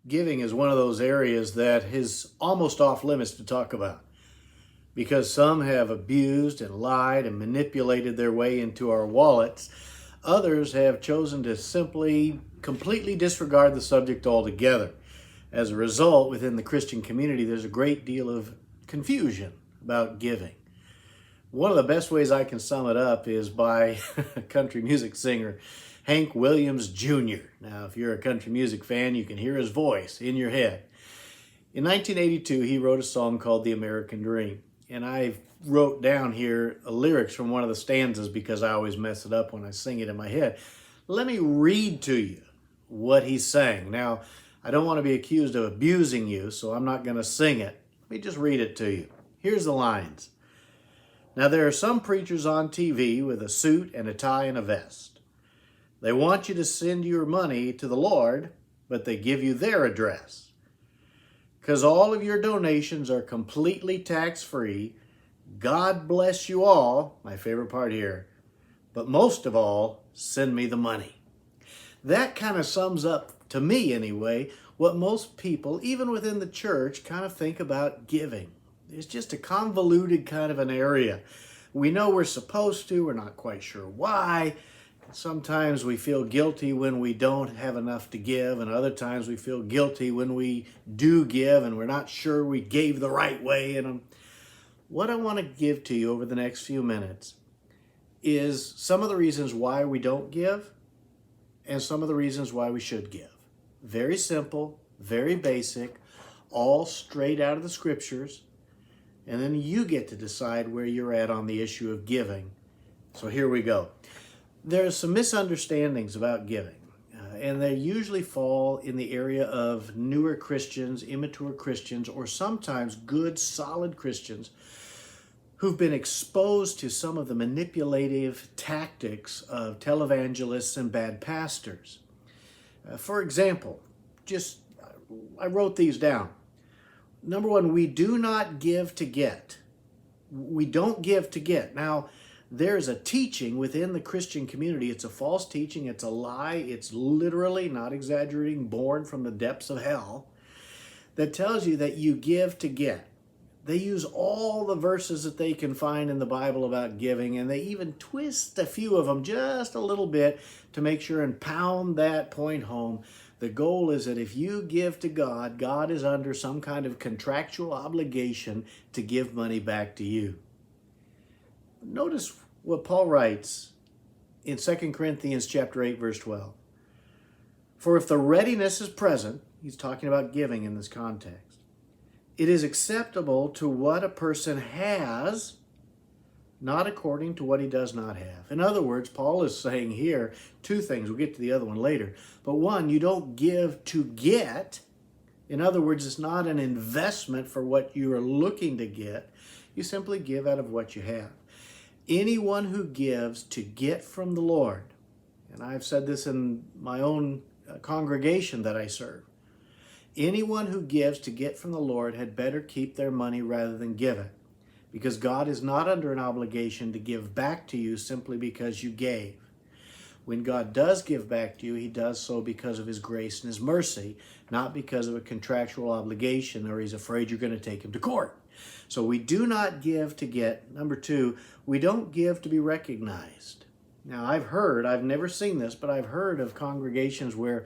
Giving is one of those areas that is almost off limits to talk about because some have abused and lied and manipulated their way into our wallets. Others have chosen to simply completely disregard the subject altogether. As a result, within the Christian community, there's a great deal of confusion about giving. One of the best ways I can sum it up is by a country music singer, Hank Williams Jr. Now, if you're a country music fan, you can hear his voice in your head. In 1982, he wrote a song called The American Dream. And I wrote down here lyrics from one of the stanzas because I always mess it up when I sing it in my head. Let me read to you what he sang. Now, I don't want to be accused of abusing you, so I'm not going to sing it. Let me just read it to you. Here's the lines. Now, there are some preachers on TV with a suit and a tie and a vest. They want you to send your money to the Lord, but they give you their address. Because all of your donations are completely tax-free. God bless you all, my favorite part here, but most of all, send me the money. That kind of sums up, to me anyway, what most people, even within the church, kind of think about giving. It's just a convoluted kind of an area. We know we're supposed to, we're not quite sure why. Sometimes we feel guilty when we don't have enough to give, and other times we feel guilty when we do give and we're not sure we gave the right way. And what I want to give to you over the next few minutes is some of the reasons why we don't give and some of the reasons why we should give. Very simple, very basic, all straight out of the scriptures. And then you get to decide where you're at on the issue of giving. So here we go. There's some misunderstandings about giving, and they usually fall in the area of newer Christians, immature Christians, or sometimes good, solid Christians who've been exposed to some of the manipulative tactics of televangelists and bad pastors. For example, I wrote these down. Number one, we do not give to get. We don't give to get. Now, there's a teaching within the Christian community. It's a false teaching. It's a lie. It's literally, not exaggerating, born from the depths of hell that tells you that you give to get. They use all the verses that they can find in the Bible about giving, and they even twist a few of them just a little bit to make sure and pound that point home. The goal is that if you give to God, God is under some kind of contractual obligation to give money back to you. Notice what Paul writes in 2 Corinthians chapter 8, verse 12. For if the readiness is present, he's talking about giving in this context, it is acceptable to what a person has, not according to what he does not have. In other words, Paul is saying here two things. We'll get to the other one later. But one, you don't give to get. In other words, it's not an investment for what you are looking to get. You simply give out of what you have. Anyone who gives to get from the Lord, and I've said this in my own congregation that I serve, anyone who gives to get from the Lord had better keep their money rather than give it, because God is not under an obligation to give back to you simply because you gave. When God does give back to you, he does so because of his grace and his mercy, not because of a contractual obligation or he's afraid you're going to take him to court. So we do not give to get. Number two, we don't give to be recognized. Now, I've never seen this, but I've heard of congregations where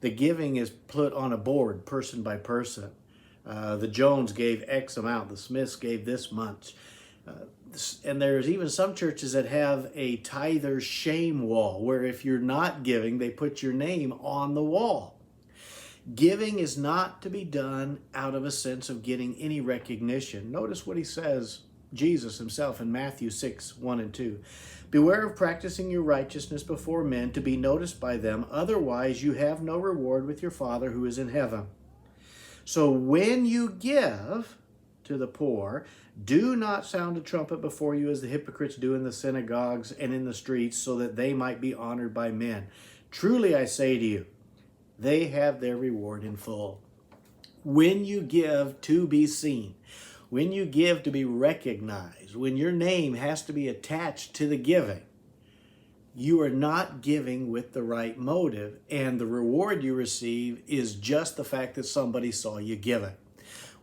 the giving is put on a board, person by person. The Jones gave X amount, the Smiths gave this much. And there's even some churches that have a tither's shame wall, where if you're not giving, they put your name on the wall. Giving is not to be done out of a sense of getting any recognition. Notice what he says, Jesus himself, in Matthew 6, 1 and 2. Beware of practicing your righteousness before men to be noticed by them. Otherwise, you have no reward with your Father who is in heaven. So when you give to the poor, do not sound a trumpet before you as the hypocrites do in the synagogues and in the streets, so that they might be honored by men. Truly I say to you, they have their reward in full. When you give to be seen, when you give to be recognized, when your name has to be attached to the giving, you are not giving with the right motive, and the reward you receive is just the fact that somebody saw you give it.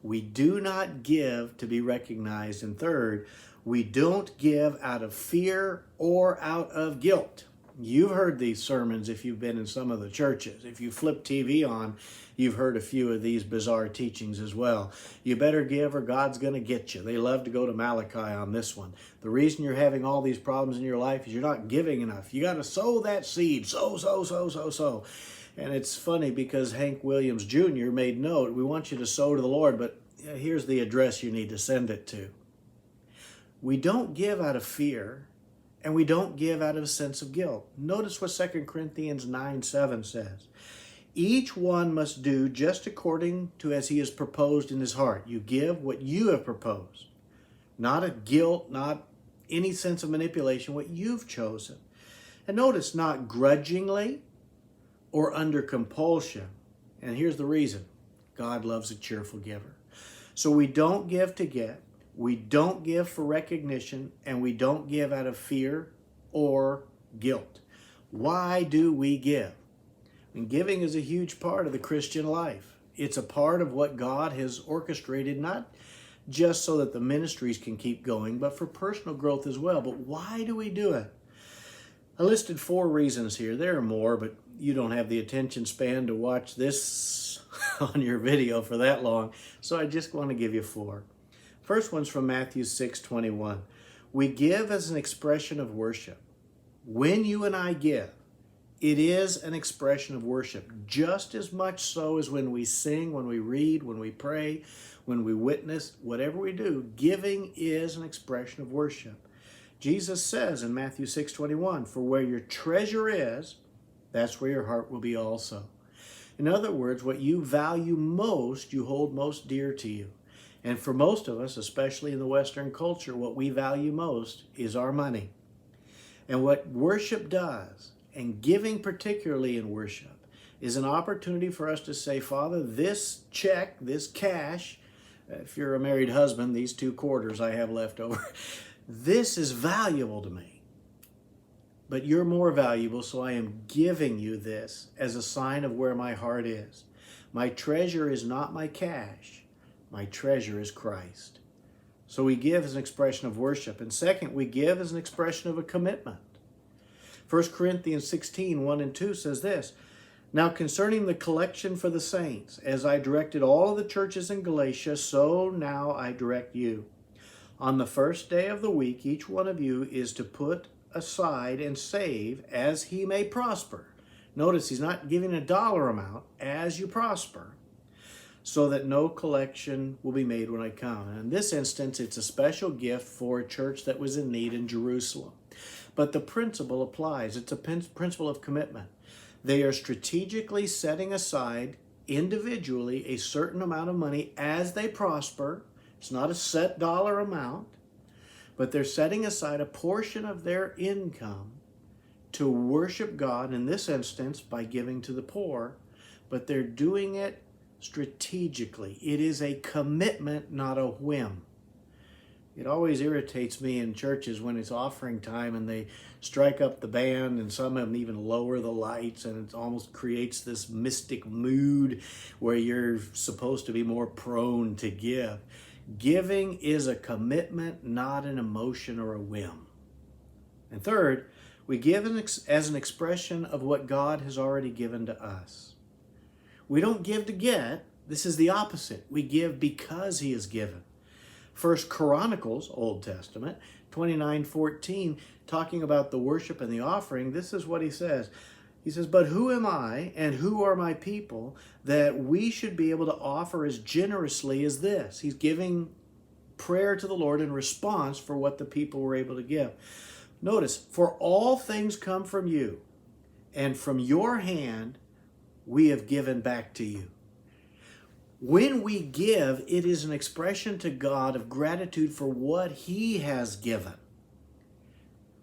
We do not give to be recognized. And third, we don't give out of fear or out of guilt. You've heard these sermons if you've been in some of the churches. If you flip TV on, you've heard a few of these bizarre teachings as well. You better give or God's going to get you. They love to go to Malachi on this one. The reason you're having all these problems in your life is you're not giving enough. You got to sow that seed. Sow. And it's funny because Hank Williams Jr. made note, we want you to sow to the Lord, but here's the address you need to send it to. We don't give out of fear, and we don't give out of a sense of guilt. Notice what 2 Corinthians 9:7 says. Each one must do just according to as he has proposed in his heart. You give what you have proposed. Not a guilt, not any sense of manipulation, what you've chosen. And notice, not grudgingly or under compulsion. And here's the reason. God loves a cheerful giver. So we don't give to get. We don't give for recognition, and we don't give out of fear or guilt. Why do we give? And giving is a huge part of the Christian life. It's a part of what God has orchestrated, not just so that the ministries can keep going, but for personal growth as well. But why do we do it? I listed 4 reasons here. There are more, but you don't have the attention span to watch this on your video for that long, so I just want to give you 4. First one's from Matthew 6:21. We give as an expression of worship. When you and I give, it is an expression of worship, just as much so as when we sing, when we read, when we pray, when we witness, whatever we do, giving is an expression of worship. Jesus says in Matthew 6:21, for where your treasure is, that's where your heart will be also. In other words, what you value most, you hold most dear to you. And for most of us, especially in the Western culture, what we value most is our money. And what worship does, and giving particularly in worship, is an opportunity for us to say, Father, this check, this cash, if you're a married husband, these 2 quarters I have left over, this is valuable to me. But you're more valuable, so I am giving you this as a sign of where my heart is. My treasure is not my cash. My treasure is Christ. So we give as an expression of worship. And second, we give as an expression of a commitment. 1 Corinthians 16:1 and 2 says this, now concerning the collection for the saints, as I directed all of the churches in Galatia, so now I direct you. On the first day of the week, each one of you is to put aside and save as he may prosper. Notice he's not giving a dollar amount, as you prosper, so that no collection will be made when I come. And in this instance, it's a special gift for a church that was in need in Jerusalem. But the principle applies. It's a principle of commitment. They are strategically setting aside individually a certain amount of money as they prosper. It's not a set dollar amount, but they're setting aside a portion of their income to worship God, in this instance, by giving to the poor, but they're doing it strategically. It is a commitment, not a whim. It always irritates me in churches when it's offering time and they strike up the band, and some of them even lower the lights, and it almost creates this mystic mood where you're supposed to be more prone to give. Giving is a commitment, not an emotion or a whim. And third, we give as an expression of what God has already given to us. We don't give to get. This is the opposite. We give because he has given. 1 Chronicles, Old Testament, 29:14, talking about the worship and the offering, this is what he says. He says, but who am I and who are my people that we should be able to offer as generously as this? He's giving prayer to the Lord in response for what the people were able to give. Notice, for all things come from you, and from your hand we have given back to you. When we give, it is an expression to God of gratitude for what he has given.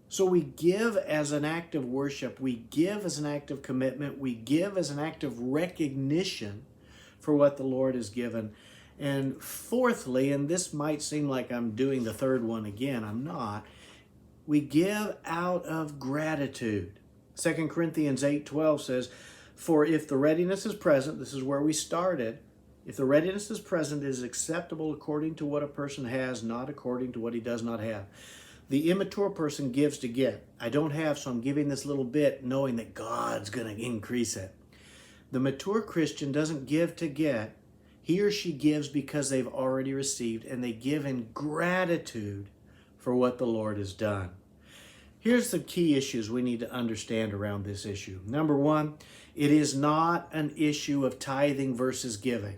So we give as an act of worship. We give as an act of commitment. We give as an act of recognition for what the Lord has given. And fourthly, and this might seem like I'm doing the third one again, I'm not, We give out of gratitude. 2 Corinthians 8:12 says, "For if the readiness is present," this is where we started, "if the readiness is present, it is acceptable according to what a person has, not according to what he does not have." The immature person gives to get. I don't have, so I'm giving this little bit knowing that God's going to increase it. The mature Christian doesn't give to get. He or she gives because they've already received, and they give in gratitude for what the Lord has done. Here's the key issues we need to understand around this issue. Number one, it is not an issue of tithing versus giving.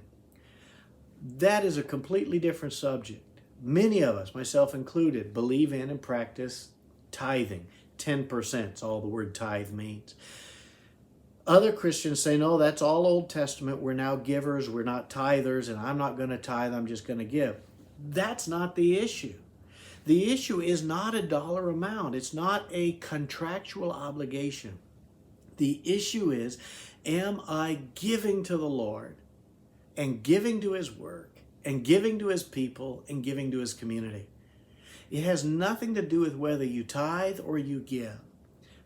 That is a completely different subject. Many of us, myself included, believe in and practice tithing. 10% is all the word tithe means. Other Christians say, no, that's all Old Testament. We're now givers. We're not tithers, and I'm not going to tithe. I'm just going to give. That's not the issue. The issue is not a dollar amount. It's not a contractual obligation. The issue is, am I giving to the Lord and giving to His work and giving to His people and giving to His community? It has nothing to do with whether you tithe or you give.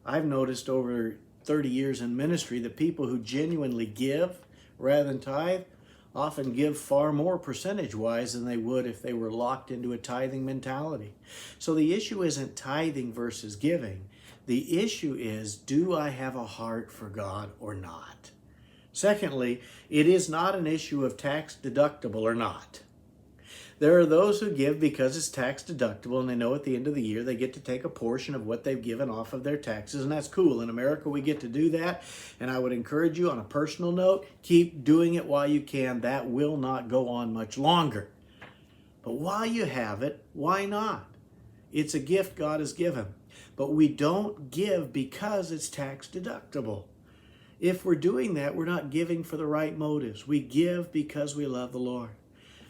I've noticed over 30 years in ministry that people who genuinely give rather than tithe often give far more percentage-wise than they would if they were locked into a tithing mentality. So the issue isn't tithing versus giving. The issue is, do I have a heart for God or not? Secondly, it is not an issue of tax deductible or not. There are those who give because it's tax deductible, and they know at the end of the year they get to take a portion of what they've given off of their taxes, and that's cool. In America, we get to do that, and I would encourage you on a personal note, keep doing it while you can. That will not go on much longer. But while you have it, why not? It's a gift God has given. But we don't give because it's tax deductible. If we're doing that, we're not giving for the right motives. We give because we love the Lord.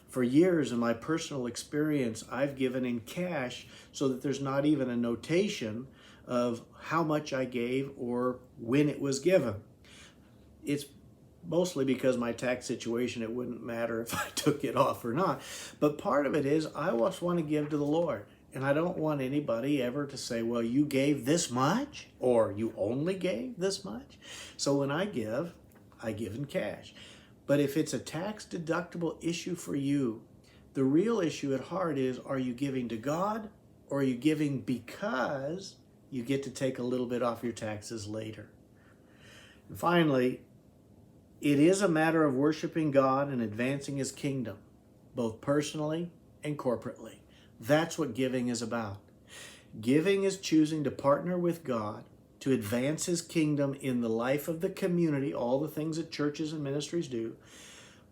For years in my personal experience, I've given in cash so that there's not even a notation of how much I gave or when it was given. It's mostly because my tax situation, it wouldn't matter if I took it off or not. But part of it is I just want to give to the Lord. And I don't want anybody ever to say, well, you gave this much or you only gave this much. So when I give in cash. But if it's a tax deductible issue for you, the real issue at heart is, are you giving to God or are you giving because you get to take a little bit off your taxes later? And finally, it is a matter of worshiping God and advancing His kingdom, both personally and corporately. That's what giving is about. Giving is choosing to partner with God to advance His kingdom in the life of the community, all the things that churches and ministries do.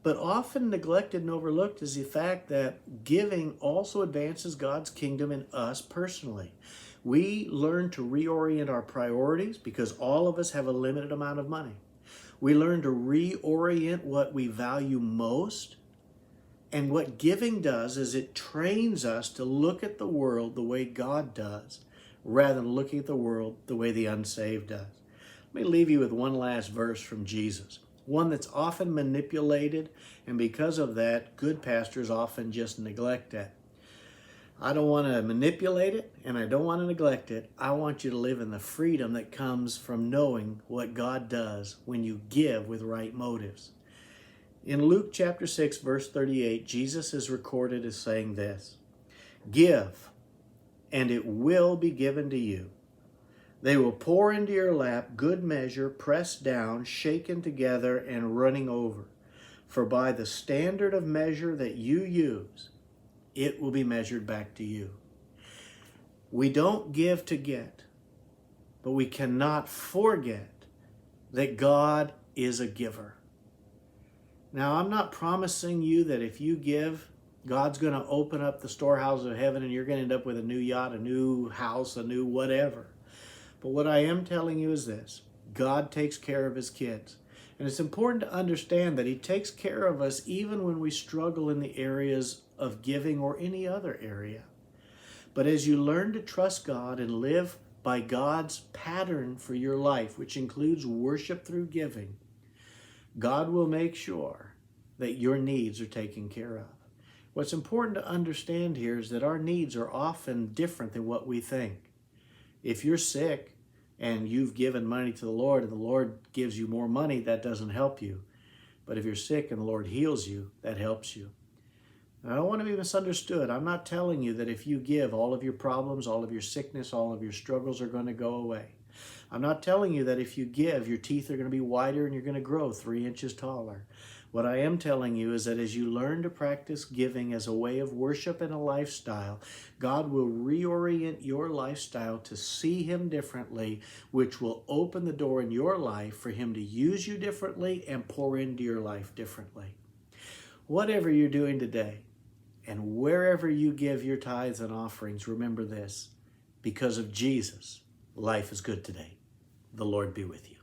But often neglected and overlooked is the fact that giving also advances God's kingdom in us personally. We learn to reorient our priorities because all of us have a limited amount of money. We learn to reorient what we value most. And what giving does is it trains us to look at the world the way God does, rather than looking at the world the way the unsaved does. Let me leave you with one last verse from Jesus, one that's often manipulated, and because of that, good pastors often just neglect it. I don't want to manipulate it, and I don't want to neglect it. I want you to live in the freedom that comes from knowing what God does when you give with right motives. In Luke chapter 6, verse 38, Jesus is recorded as saying this, "Give, and it will be given to you. They will pour into your lap good measure, pressed down, shaken together, and running over. For by the standard of measure that you use, it will be measured back to you." We don't give to get, but we cannot forget that God is a giver. Now, I'm not promising you that if you give, God's going to open up the storehouse of heaven and you're going to end up with a new yacht, a new house, a new whatever. But what I am telling you is this: God takes care of His kids. And it's important to understand that He takes care of us even when we struggle in the areas of giving or any other area. But as you learn to trust God and live by God's pattern for your life, which includes worship through giving, God will make sure that your needs are taken care of. What's important to understand here is that our needs are often different than what we think. If you're sick and you've given money to the Lord and the Lord gives you more money, that doesn't help you. But if you're sick and the Lord heals you, that helps you. And I don't want to be misunderstood. I'm not telling you that if you give, all of your problems, all of your sickness, all of your struggles are going to go away. I'm not telling you that if you give, your teeth are going to be whiter and you're going to grow 3 inches taller. What I am telling you is that as you learn to practice giving as a way of worship and a lifestyle, God will reorient your lifestyle to see Him differently, which will open the door in your life for Him to use you differently and pour into your life differently. Whatever you're doing today, and wherever you give your tithes and offerings, remember this: because of Jesus, life is good today. The Lord be with you.